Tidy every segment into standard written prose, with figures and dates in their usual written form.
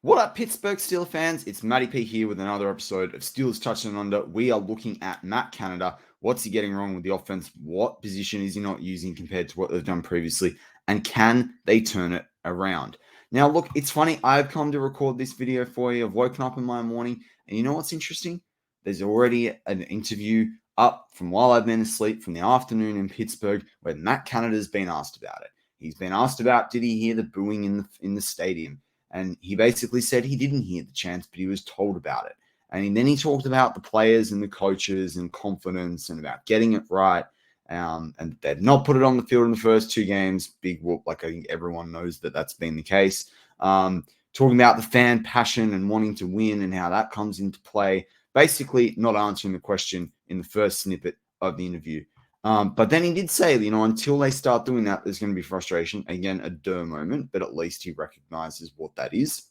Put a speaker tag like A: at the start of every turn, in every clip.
A: What up, Pittsburgh Steelers fans? It's Matty P here with another episode of Steelers Touching Under. We are looking at Matt Canada. What's he getting wrong with the offense? What position is he not using compared to what they've done previously? And can they turn it around? Now, look, it's funny. I've come to record this video for you. I've woken up in my morning, and you know what's interesting? There's already an interview up from while I've been asleep from the afternoon in Pittsburgh where Matt Canada's been asked about it. He's been asked about, did he hear the booing in the stadium? And he basically said he didn't hear the chants, but he was told about it. And then he talked about the players and the coaches and confidence and about getting it right. And they've not put it on the field in the first two games. Big whoop. Like, I think everyone knows that that's been the case. Talking about the fan passion and wanting to win and how that comes into play. Basically not answering the question in the first snippet of the interview. But then he did say, until they start doing that, there's going to be frustration. Again, a duh moment, but at least he recognizes what that is.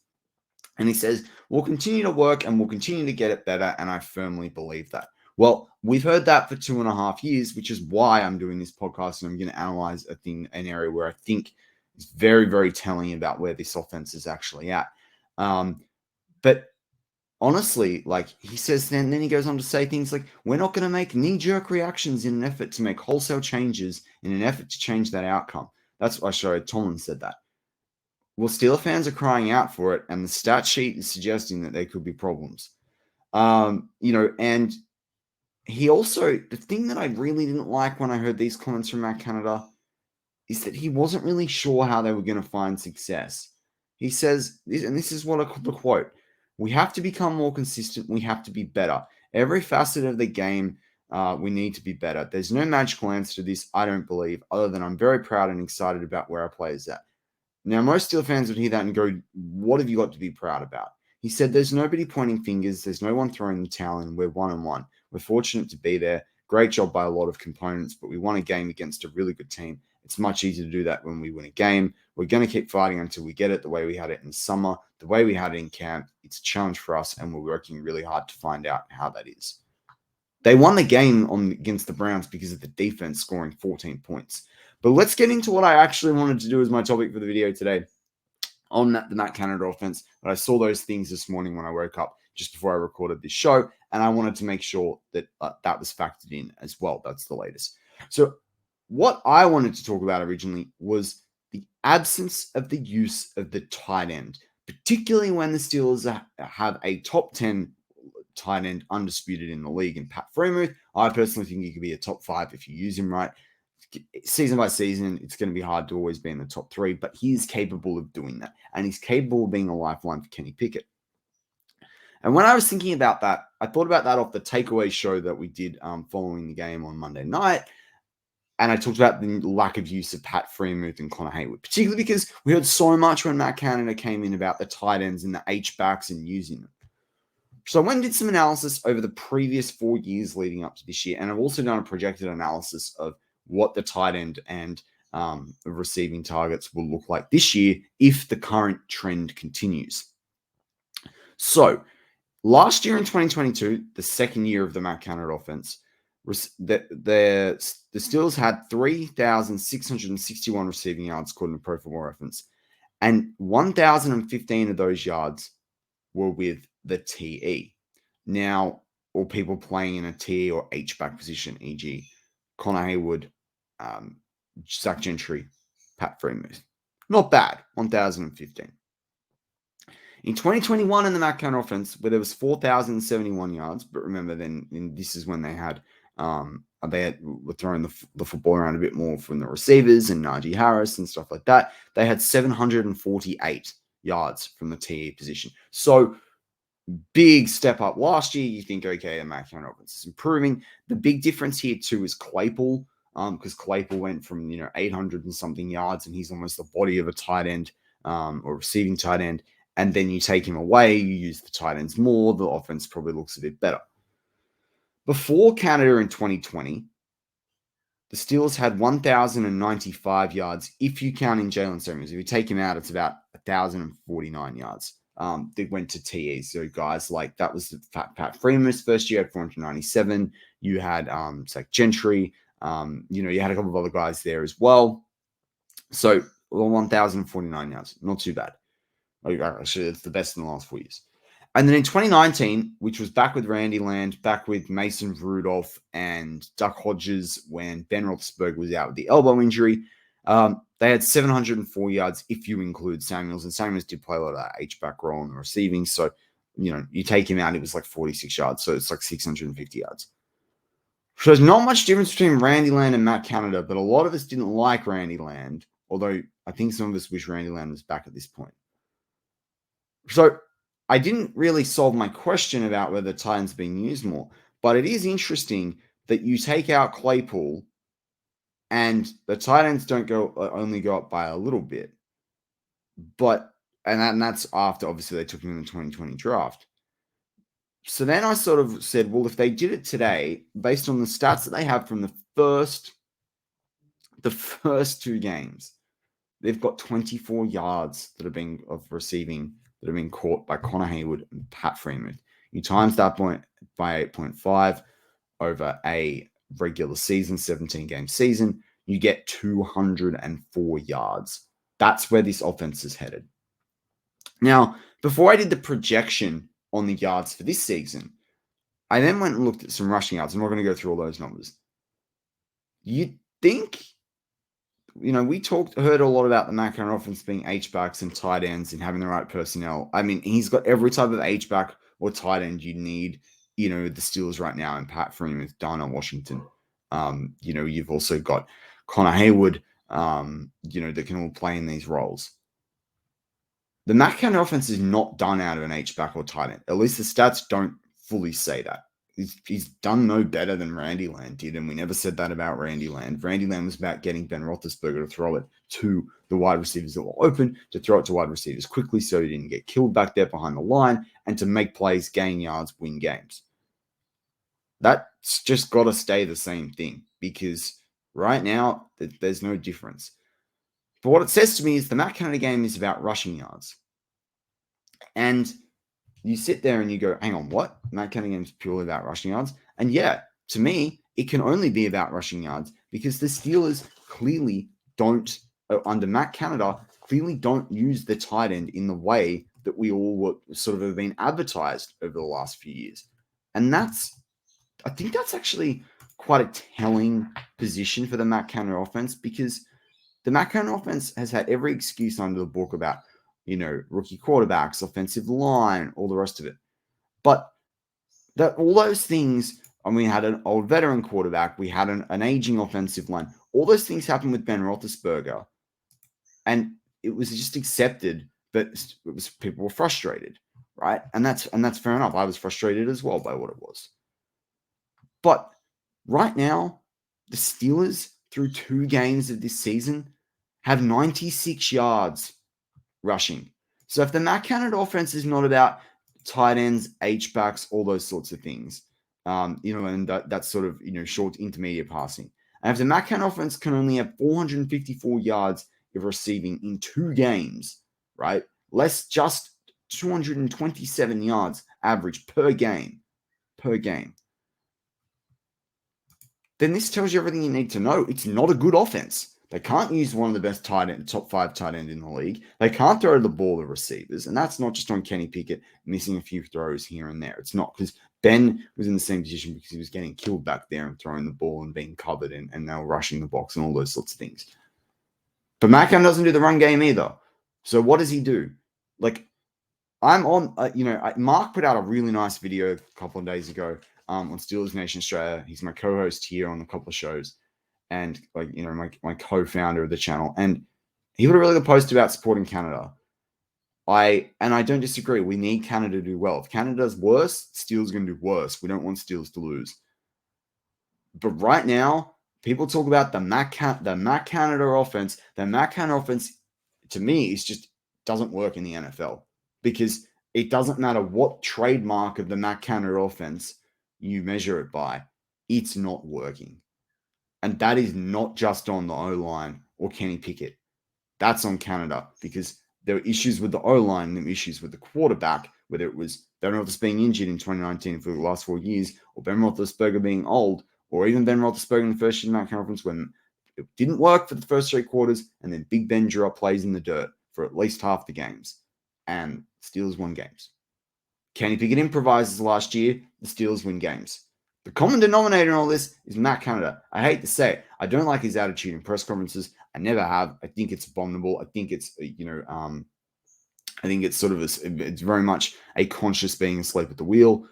A: And he says, we'll continue to work and we'll continue to get it better. And I firmly believe that. Well, we've heard that for 2.5 years, which is why I'm doing this podcast. And I'm going to analyze an area where I think is very, very telling about where this offense is actually at. But honestly, like he says, then he goes on to say things like, we're not going to make knee-jerk reactions in an effort to make wholesale changes in an effort to change that outcome. That's what I showed. Tomlin said that. Well, Steeler fans are crying out for it, and the stat sheet is suggesting that there could be problems. And he also, the thing that I really didn't like when I heard these comments from Matt Canada is that he wasn't really sure how they were going to find success. He says, and this is what the quote, we have to become more consistent. We have to be better. Every facet of the game, we need to be better. There's no magical answer to this, I don't believe, other than I'm very proud and excited about where our players at. Now, most Steelers fans would hear that and go, what have you got to be proud about? He said, there's nobody pointing fingers. There's no one throwing the towel in. We're 1-1. We're fortunate to be there. Great job by a lot of components, but we won a game against a really good team. It's much easier to do that when we win a game. We're going to keep fighting until we get it the way we had it in summer, the way we had it in camp. It's a challenge for us, and we're working really hard to find out how that is. They won the game against the Browns because of the defense scoring 14 points. But let's get into what I actually wanted to do as my topic for the video today on the Matt Canada offense. But I saw those things this morning when I woke up just before I recorded this show, and I wanted to make sure that that was factored in as well. That's the latest. So what I wanted to talk about originally was the absence of the use of the tight end, particularly when the Steelers have a top 10 tight end undisputed in the league in Pat Freiermuth. I personally think he could be a top 5 if you use him right. Season by season, it's going to be hard to always be in the top 3, but he is capable of doing that, and he's capable of being a lifeline for Kenny Pickett. And when I was thinking about that, I thought about that off the takeaway show that we did following the game on Monday night. And I talked about the lack of use of Pat Freiermuth and Connor Haywood, particularly because we heard so much when Matt Canada came in about the tight ends and the H-backs and using them. So I went and did some analysis over the previous 4 years leading up to this year. And I've also done a projected analysis of what the tight end and receiving targets will look like this year if the current trend continues. So last year in 2022, the second year of the Matt Canada offense, the Steelers had 3,661 receiving yards according to Pro Football Reference, and 1,015 of those yards were with the TE. Now, or people playing in a TE or H-back position, e.g. Connor Haywood, Zach Gentry, Pat Freiermuth. Not bad, 1,015. In 2021 in the Matt Canada offense, where there was 4,071 yards, but remember then this is when they were throwing the football around a bit more from the receivers and Najee Harris and stuff like that. They had 748 yards from the TE position. So big step up. Last year, you think, okay, the Matt Canada offense is improving. The big difference here too is Claypool, because Claypool went from 800 and something yards, and he's almost the body of a tight end or receiving tight end. And then you take him away, you use the tight ends more, the offense probably looks a bit better. Before Canada in 2020, the Steelers had 1,095 yards if you count in Jalen Samuels. If you take him out, it's about 1,049 yards. They went to TE. So guys like that was the Pat Freiermuth's first year at 497. You had Zach Gentry. You had a couple of other guys there as well. So 1,049 yards, not too bad. Actually, it's the best in the last 4 years. And then in 2019, which was back with Randy Land, back with Mason Rudolph and Duck Hodges when Ben Roethlisberger was out with the elbow injury, they had 704 yards if you include Samuels. And Samuels did play a lot of that H-back role in the receiving. So, you take him out, it was like 46 yards. So it's like 650 yards. So there's not much difference between Randy Land and Matt Canada, but a lot of us didn't like Randy Land, although I think some of us wish Randy Land was back at this point. So I didn't really solve my question about whether Titans being used more, but it is interesting that you take out Claypool and the Titans don't only go up by a little bit, and that's after obviously they took him in the 2020 draft. So then I sort of said, well, if they did it today, based on the stats that they have from the first 2 games, they've got 24 yards that have been of receiving that have been caught by Connor Haywood and Pat Freeman. You times that point by 8.5 over a regular season, 17-game season, you get 204 yards. That's where this offense is headed. Now, before I did the projection on the yards for this season, I then went and looked at some rushing yards. I'm not going to go through all those numbers. You'd think, we heard a lot about the Matt Canada offense being H-backs and tight ends and having the right personnel. I mean, he's got every type of H-back or tight end you need, the Steelers right now, and Pat Freeman, Darnell Washington. You've also got Connor Haywood, that can all play in these roles. The Matt Canada offense is not done out of an H-back or tight end. At least the stats don't fully say that. He's done no better than Randy Land did, and we never said that about Randy Land. Randy Land was about getting Ben Roethlisberger to throw it to the wide receivers that were open, to throw it to wide receivers quickly so he didn't get killed back there behind the line, and to make plays, gain yards, win games. That's just got to stay the same thing, because right now there's no difference. But what it says to me is the Matt Canada game is about rushing yards. And you sit there and you go, hang on, what? Matt Canada game is purely about rushing yards? And yeah, to me, it can only be about rushing yards because the Steelers clearly don't, under Matt Canada, clearly don't use the tight end in the way that we all sort of have been advertised over the last few years. And I think that's actually quite a telling position for the Matt Canada offense, because the Matt Canada offense has had every excuse under the book about, rookie quarterbacks, offensive line, all the rest of it. But all those things, and we had an old veteran quarterback, we had an aging offensive line. All those things happened with Ben Roethlisberger. And it was just accepted, but people were frustrated, right? And that's fair enough. I was frustrated as well by what it was. But right now, the Steelers, through 2 games of this season, have 96 yards rushing. So if the Matt Canada offense is not about tight ends, H-backs, all those sorts of things, and that's sort of, short intermediate passing. And if the Matt Canada offense can only have 454 yards of receiving in 2 games, right? Less just 227 yards average per game. Then this tells you everything you need to know. It's not a good offense. They can't use one of the best top 5 tight end in the league. They can't throw the ball to receivers. And that's not just on Kenny Pickett missing a few throws here and there. It's not, because Ben was in the same position because he was getting killed back there and throwing the ball and being covered and they were rushing the box and all those sorts of things. But Macam doesn't do the run game either. So what does he do? Like, I'm on, Mark put out a really nice video a couple of days ago on Steelers Nation Australia. He's my co-host here on a couple of shows. And my co-founder of the channel, and he put a really good post about supporting Canada. I don't disagree. We need Canada to do well. If Canada does worse, Steelers are going to do worse. We don't want Steelers to lose. But right now, people talk about the Matt Canada offense. The Matt Canada offense, to me, is just doesn't work in the NFL, because it doesn't matter what trademark of the Matt Canada offense you measure it by. It's not working. And that is not just on the O-line or Kenny Pickett. That's on Canada, because there were issues with the O-line and there were issues with the quarterback, whether it was Ben Roethlisberger being injured in 2019 for the last 4 years, or Ben Roethlisberger being old, or even Ben Roethlisberger in the first year of the conference when it didn't work for the first 3 quarters, and then Big Ben drew up plays in the dirt for at least half the games. and Steelers won games. Kenny Pickett improvises last year, the Steelers win games. The common denominator in all this is Matt Canada. I hate to say it. I don't like his attitude in press conferences. I never have. I think it's abominable. I think it's, I think it's it's very much a conscious being asleep at the wheel.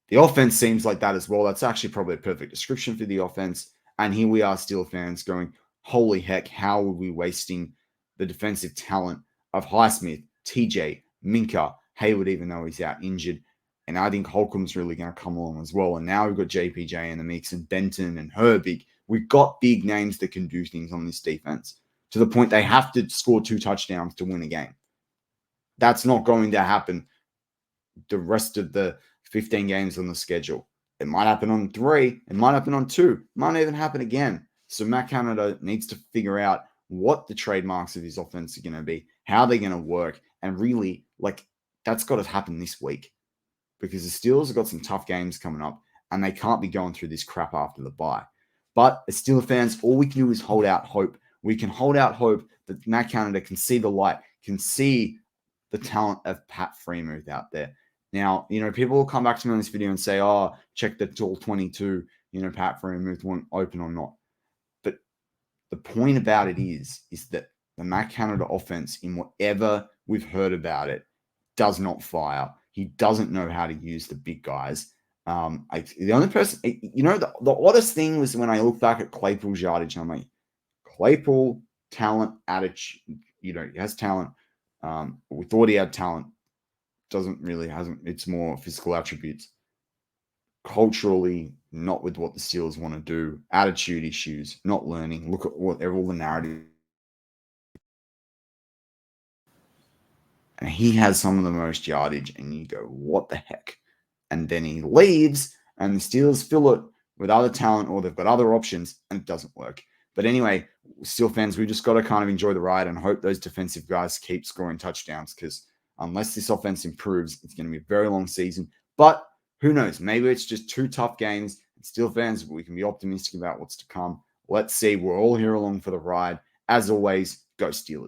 A: The offense seems like that as well. That's actually probably a perfect description for the offense. And here we are, Steel fans, going, holy heck, how are we wasting the defensive talent of Highsmith, TJ, Minka, Hayward, even though he's out injured. And I think Holcomb's really going to come along as well. And now we've got JPJ in the mix and Benton and Herbig. We've got big names that can do things on this defense to the point they have to score 2 touchdowns to win a game. That's not going to happen the rest of the 15 games on the schedule. It might happen on 3. It might happen on 2. It might not even happen again. So Matt Canada needs to figure out what the trademarks of his offense are going to be, how they're going to work, and really, that's got to happen this week because the Steelers have got some tough games coming up, and they can't be going through this crap after the bye. But as Steelers fans, all we can do is hold out hope. We can hold out hope that Matt Canada can see the light, can see the talent of Pat Freiermuth out there. Now, people will come back to me on this video and say, oh, check the all 22, Pat Freiermuth won't open or not. But the point about it is that the Matt Canada offense, in whatever we've heard about it, does not fire. He doesn't know how to use the big guys. The only person, the oddest thing was when I look back at Claypool's yardage, I'm like, Claypool, talent, attitude, he has talent. We thought he had talent. Hasn't. It's more physical attributes. Culturally, not with what the Steelers want to do. Attitude issues, not learning. Look at all the narrative. And he has some of the most yardage, and you go, what the heck? And then he leaves, and the Steelers fill it with other talent, or they've got other options, and it doesn't work. But anyway, Steel fans, we just got to kind of enjoy the ride and hope those defensive guys keep scoring touchdowns because unless this offense improves, it's going to be a very long season. But who knows? Maybe it's just 2 tough games. And Steel fans, we can be optimistic about what's to come. Let's see. We're all here along for the ride. As always, go Steelers.